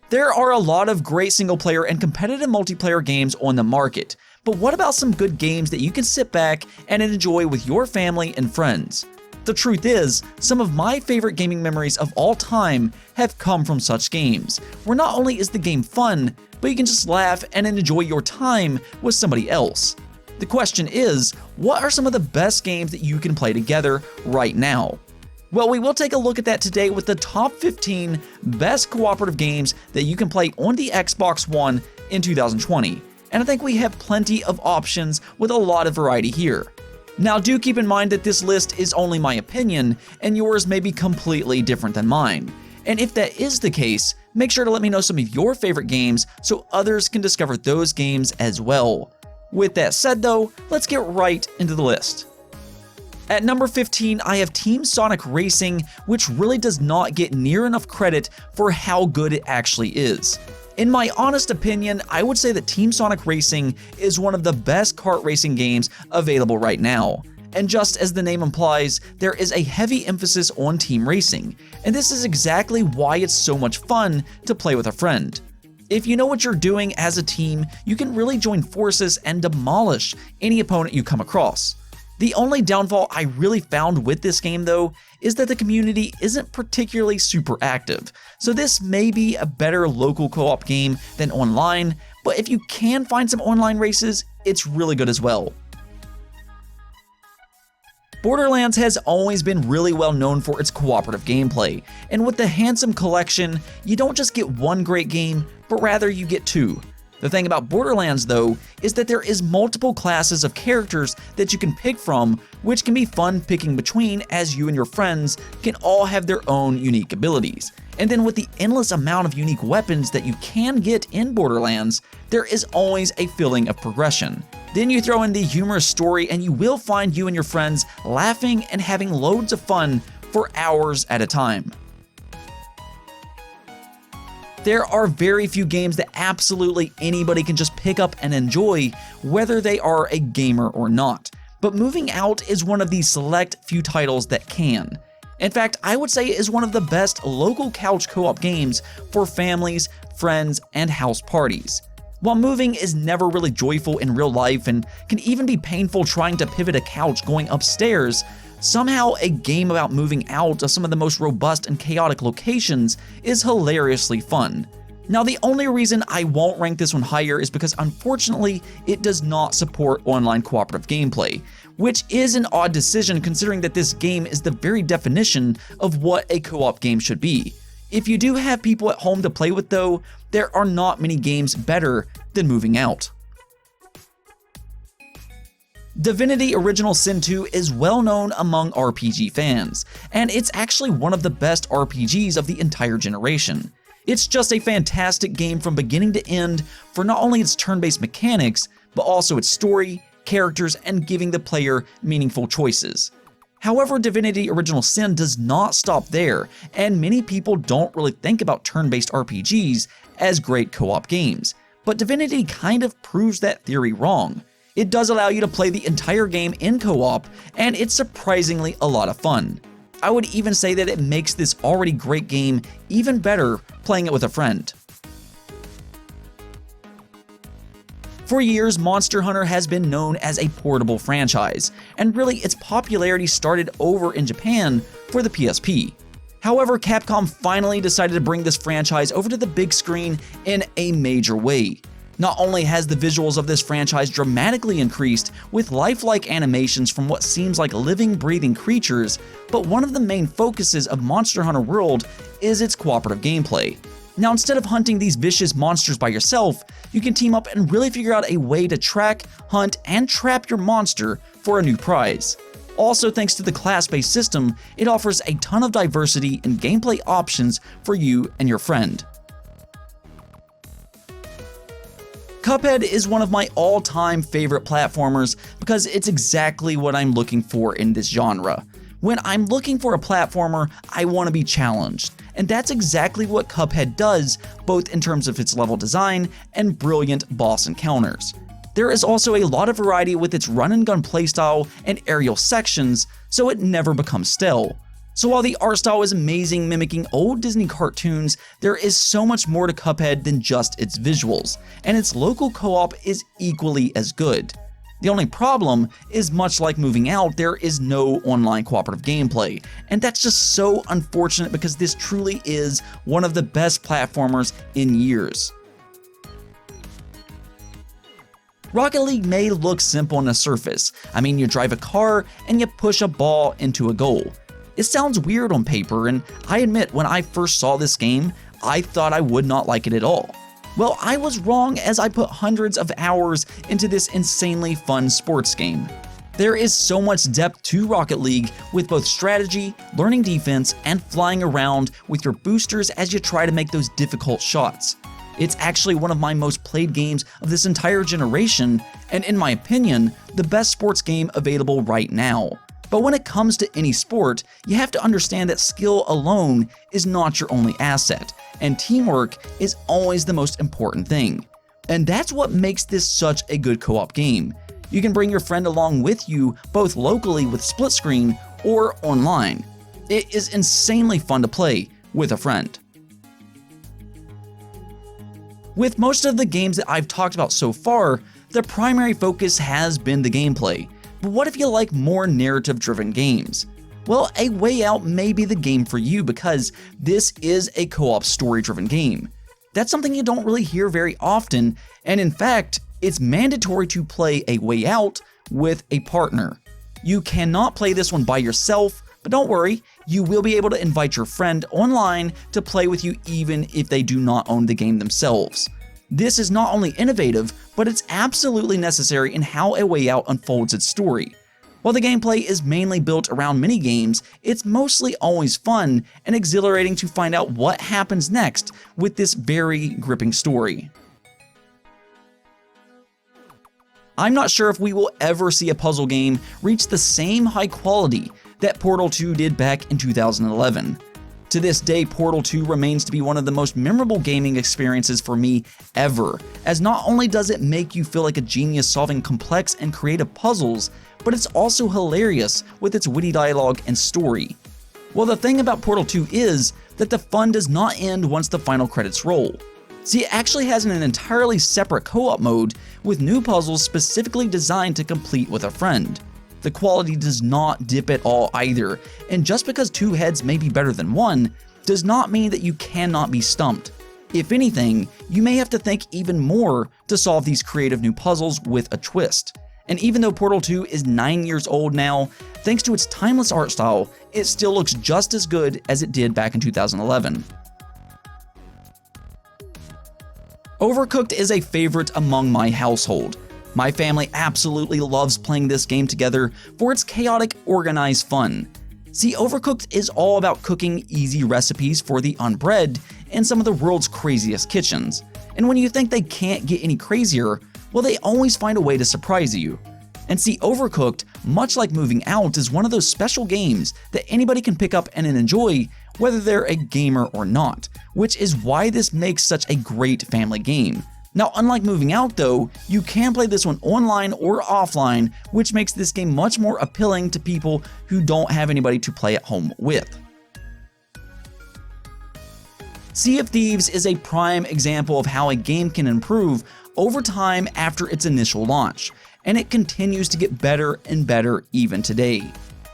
There are a lot of great single-player and competitive multiplayer games on the market, but what about some good games that you can sit back and enjoy with your family and friends? The truth is, some of my favorite gaming memories of all time have come from such games, where not only is the game fun, but you can just laugh and enjoy your time with somebody else. The question is, what are some of the best games that you can play together right now? Well, we will take a look at that today with the top 15 best cooperative games that you can play on the Xbox One in 2020. And I think we have plenty of options with a lot of variety here. Now, do keep in mind that this list is only my opinion, and yours may be completely different than mine. And if that is the case, make sure to let me know some of your favorite games so others can discover those games as well. With that said though, let's get right into the list. At number 15, I have Team Sonic Racing, which really does not get near enough credit for how good it actually is. In my honest opinion, I would say that Team Sonic Racing is one of the best kart racing games available right now. And just as the name implies, there is a heavy emphasis on team racing, and this is exactly why it's so much fun to play with a friend. If you know what you're doing as a team, you can really join forces and demolish any opponent you come across. The only downfall I really found with this game though is that the community isn't particularly super active, so this may be a better local co-op game than online, but if you can find some online races, it's really good as well. Borderlands has always been really well known for its cooperative gameplay, and with the Handsome Collection, you don't just get one great game, but rather you get two. The thing about Borderlands though is that there is multiple classes of characters that you can pick from, which can be fun picking between as you and your friends can all have their own unique abilities. And then with the endless amount of unique weapons that you can get in Borderlands, there is always a feeling of progression. Then you throw in the humorous story and you will find you and your friends laughing and having loads of fun for hours at a time. There are very few games that absolutely anybody can just pick up and enjoy, whether they are a gamer or not. But Moving Out is one of the select few titles that can. In fact, I would say it is one of the best local couch co-op games for families, friends, and house parties. While moving is never really joyful in real life and can even be painful trying to pivot a couch going upstairs, somehow a game about moving out of some of the most robust and chaotic locations is hilariously fun. Now, the only reason I won't rank this one higher is because unfortunately it does not support online cooperative gameplay, which is an odd decision considering that this game is the very definition of what a co-op game should be. If you do have people at home to play with though, there are not many games better than Moving Out. Divinity Original Sin 2 is well known among RPG fans, and it's actually one of the best RPGs of the entire generation. It's just a fantastic game from beginning to end for not only its turn-based mechanics, but also its story, characters, and giving the player meaningful choices. However, Divinity Original Sin does not stop there, and many people don't really think about turn-based RPGs as great co-op games, but Divinity kind of proves that theory wrong. It does allow you to play the entire game in co-op, and it's surprisingly a lot of fun. I would even say that it makes this already great game even better playing it with a friend. For years, Monster Hunter has been known as a portable franchise, and really its popularity started over in Japan for the PSP. However, Capcom finally decided to bring this franchise over to the big screen in a major way. Not only has the visuals of this franchise dramatically increased with lifelike animations from what seems like living, breathing creatures, but one of the main focuses of Monster Hunter World is its cooperative gameplay. Now, instead of hunting these vicious monsters by yourself, you can team up and really figure out a way to track, hunt, and trap your monster for a new prize. Also, thanks to the class-based system, it offers a ton of diversity and gameplay options for you and your friend. Cuphead is one of my all-time favorite platformers because it's exactly what I'm looking for in this genre. When I'm looking for a platformer, I want to be challenged, and that's exactly what Cuphead does, both in terms of its level design and brilliant boss encounters. There is also a lot of variety with its run-and-gun playstyle and aerial sections, so it never becomes stale. So while the art style is amazing, mimicking old Disney cartoons, there is so much more to Cuphead than just its visuals, and its local co-op is equally as good. The only problem is, much like Moving Out, there is no online cooperative gameplay, and that's just so unfortunate because this truly is one of the best platformers in years. Rocket League may look simple on the surface. I mean, you drive a car and you push a ball into a goal. It sounds weird on paper, and I admit when I first saw this game, I thought I would not like it at all. Well, I was wrong, as I put hundreds of hours into this insanely fun sports game. There is so much depth to Rocket League, with both strategy, learning defense, and flying around with your boosters as you try to make those difficult shots. It's actually one of my most played games of this entire generation, and in my opinion, the best sports game available right now. But when it comes to any sport, you have to understand that skill alone is not your only asset, and teamwork is always the most important thing. And that's what makes this such a good co-op game. You can bring your friend along with you, both locally with split screen or online. It is insanely fun to play with a friend. With most of the games that I've talked about so far, the primary focus has been the gameplay. But what if you like more narrative-driven games? Well, A Way Out may be the game for you because this is a co-op story-driven game. That's something you don't really hear very often, and in fact, it's mandatory to play A Way Out with a partner. You cannot play this one by yourself, but don't worry, you will be able to invite your friend online to play with you even if they do not own the game themselves. This is not only innovative, but it's absolutely necessary in how A Way Out unfolds its story. While the gameplay is mainly built around minigames, it's mostly always fun and exhilarating to find out what happens next with this very gripping story. I'm not sure if we will ever see a puzzle game reach the same high quality that Portal 2 did back in 2011. To this day, Portal 2 remains to be one of the most memorable gaming experiences for me ever, as not only does it make you feel like a genius solving complex and creative puzzles, but it's also hilarious with its witty dialogue and story. Well, the thing about Portal 2 is that the fun does not end once the final credits roll. See, it actually has an entirely separate co-op mode with new puzzles specifically designed to complete with a friend. The quality does not dip at all either, and just because two heads may be better than one, does not mean that you cannot be stumped. If anything, you may have to think even more to solve these creative new puzzles with a twist. And even though Portal 2 is 9 years old now, thanks to its timeless art style, it still looks just as good as it did back in 2011. Overcooked is a favorite among my household. My family absolutely loves playing this game together for its chaotic, organized fun. See, Overcooked is all about cooking easy recipes for the unbred in some of the world's craziest kitchens. And when you think they can't get any crazier, well, they always find a way to surprise you. And see, Overcooked, much like Moving Out, is one of those special games that anybody can pick up and enjoy, whether they're a gamer or not, which is why this makes such a great family game. Now, unlike Moving Out though, you can play this one online or offline, which makes this game much more appealing to people who don't have anybody to play at home with. Sea of Thieves is a prime example of how a game can improve over time after its initial launch, and it continues to get better and better even today.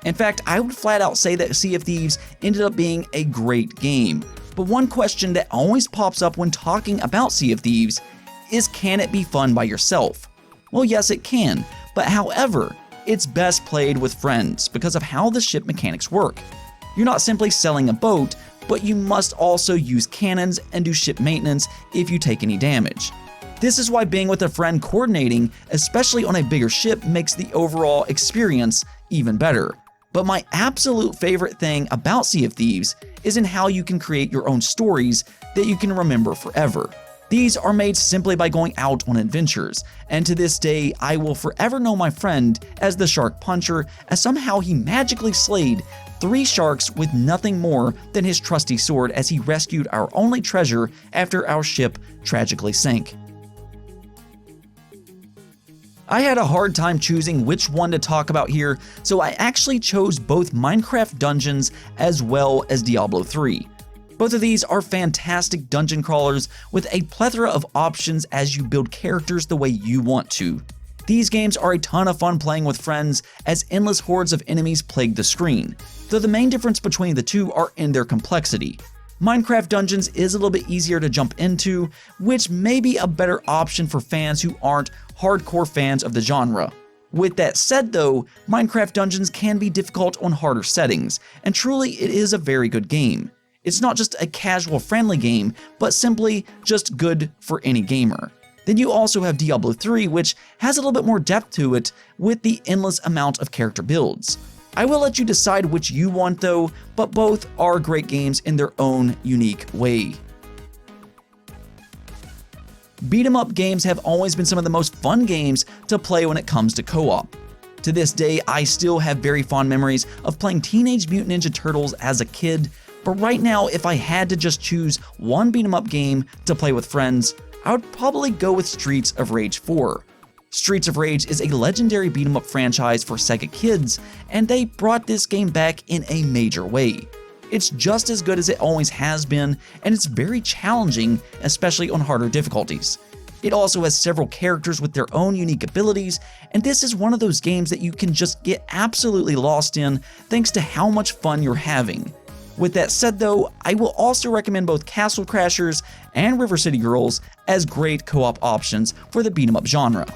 In fact, I would flat out say that Sea of Thieves ended up being a great game. But one question that always pops up when talking about Sea of Thieves is, can it be fun by yourself? Well, yes it can, but however, it's best played with friends because of how the ship mechanics work. You're not simply selling a boat, but you must also use cannons and do ship maintenance if you take any damage. This is why being with a friend coordinating, especially on a bigger ship, makes the overall experience even better. But my absolute favorite thing about Sea of Thieves is in how you can create your own stories that you can remember forever. These are made simply by going out on adventures, and to this day, I will forever know my friend as the Shark Puncher, as somehow he magically slayed 3 sharks with nothing more than his trusty sword as he rescued our only treasure after our ship tragically sank. I had a hard time choosing which one to talk about here, so I actually chose both Minecraft Dungeons as well as Diablo 3. Both of these are fantastic dungeon crawlers with a plethora of options as you build characters the way you want to. These games are a ton of fun playing with friends as endless hordes of enemies plague the screen, though the main difference between the two are in their complexity. Minecraft Dungeons is a little bit easier to jump into, which may be a better option for fans who aren't hardcore fans of the genre. With that said though, Minecraft Dungeons can be difficult on harder settings, and truly it is a very good game. It's not just a casual friendly game, but simply just good for any gamer. Then you also have Diablo 3, which has a little bit more depth to it with the endless amount of character builds. I will let you decide which you want though, but both are great games in their own unique way. Beat 'em up games have always been some of the most fun games to play when it comes to co-op. To this day, I still have very fond memories of playing Teenage Mutant Ninja Turtles as a kid, but right now if I had to just choose one beat 'em up game to play with friends, I would probably go with Streets of Rage 4. Streets of Rage is a legendary beat 'em up franchise for Sega kids, and they brought this game back in a major way. It's just as good as it always has been, and it's very challenging, especially on harder difficulties. It also has several characters with their own unique abilities, and this is one of those games that you can just get absolutely lost in thanks to how much fun you're having. With that said though, I will also recommend both Castle Crashers and River City Girls as great co-op options for the beat 'em up genre.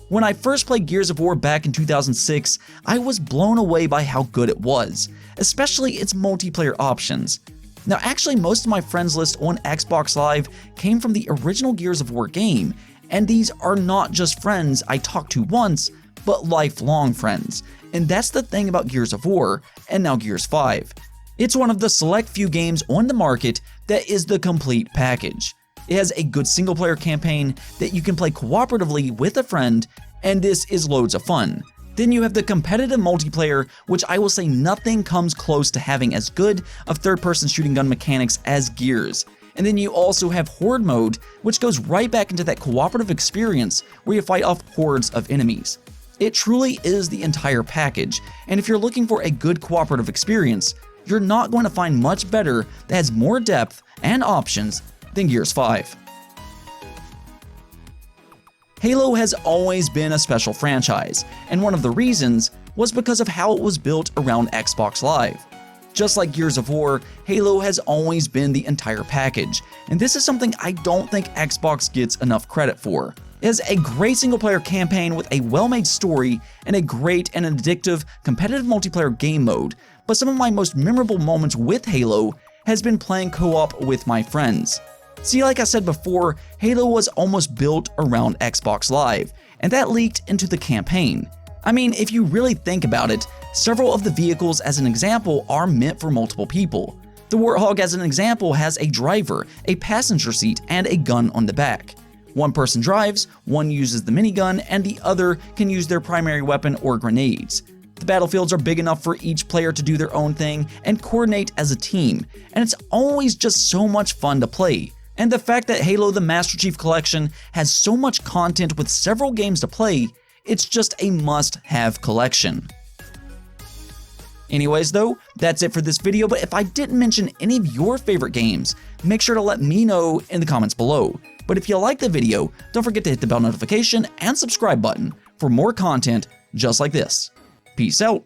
When I first played Gears of War back in 2006, I was blown away by how good it was, especially its multiplayer options. Now actually most of my friends list on Xbox Live came from the original Gears of War game, and these are not just friends I talked to once, but lifelong friends. And that's the thing about Gears of War, and now Gears 5. It's one of the select few games on the market that is the complete package. It has a good single-player campaign that you can play cooperatively with a friend, and this is loads of fun. Then you have the competitive multiplayer, which I will say nothing comes close to having as good of third-person shooting gun mechanics as Gears. And then you also have Horde mode, which goes right back into that cooperative experience where you fight off hordes of enemies. It truly is the entire package, and if you're looking for a good cooperative experience, you're not going to find much better that has more depth and options than Gears 5. Halo has always been a special franchise, and one of the reasons was because of how it was built around Xbox Live. Just like Gears of War, Halo has always been the entire package, and this is something I don't think Xbox gets enough credit for. It has a great single-player campaign with a well-made story and a great and addictive competitive multiplayer game mode, but some of my most memorable moments with Halo has been playing co-op with my friends. See, like I said before, Halo was almost built around Xbox Live, and that leaked into the campaign. I mean, if you really think about it, several of the vehicles as an example are meant for multiple people. The Warthog as an example has a driver, a passenger seat, and a gun on the back. One person drives, one uses the minigun, and the other can use their primary weapon or grenades. The battlefields are big enough for each player to do their own thing and coordinate as a team, and it's always just so much fun to play. And the fact that Halo the Master Chief Collection has so much content with several games to play, it's just a must-have collection. Anyways though, that's it for this video, but if I didn't mention any of your favorite games, make sure to let me know in the comments below. But if you like the video, don't forget to hit the bell notification and subscribe button for more content just like this. Peace out.